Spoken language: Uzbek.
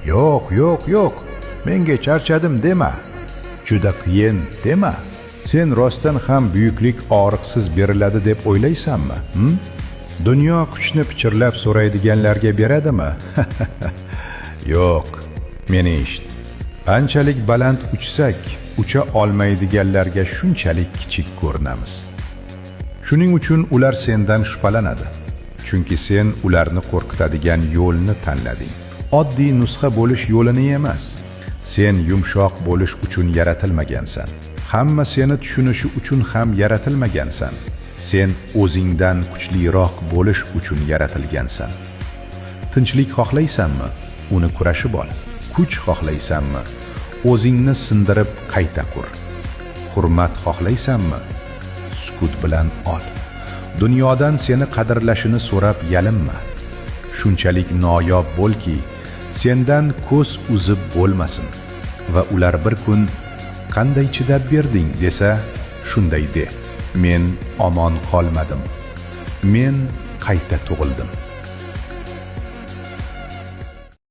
Yo'q, menga charchadim dema, juda qiyin dema. Sen rostdan ham buyuklik og'riqsiz beriladi deb o'ylaysanmi? Dunyo kuchni pichirlab so'raydiganlarga beradimi? Yo'q, meni eshit. Qanchalik baland uchsak, ucha olmaydiganlarga shunchalik kichik ko'rinamiz. Shuning uchun ular sendan shubhalanadi. Chunki sen ularni qo'rqitadigan yo'lni tanlading. Oddiy nusxa bo'lish yo'lini emas. Sen yumshoq bo'lish uchun yaratilmagansan. Hamma seni tushunishi uchun ham yaratilmagansan. Sen o'zingdan kuchliroq bo'lish uchun yaratilgansan. Tinchlik xohlaysanmi? Uni kurashib ol. Kuch xohlaysanmi? O'zingni sindirib qayta qur. Hurmat xohlaysanmi? Sukut bilan ol. Dunyodan seni qadrlashini so'rab yalinma. Shunchalik noyob bo'lki, sendan ko'z uzib bo'lmasin va ular bir kun qanday chidab berding desa, shunday de. Men omon qolmadim. Men qayta tug'ildim.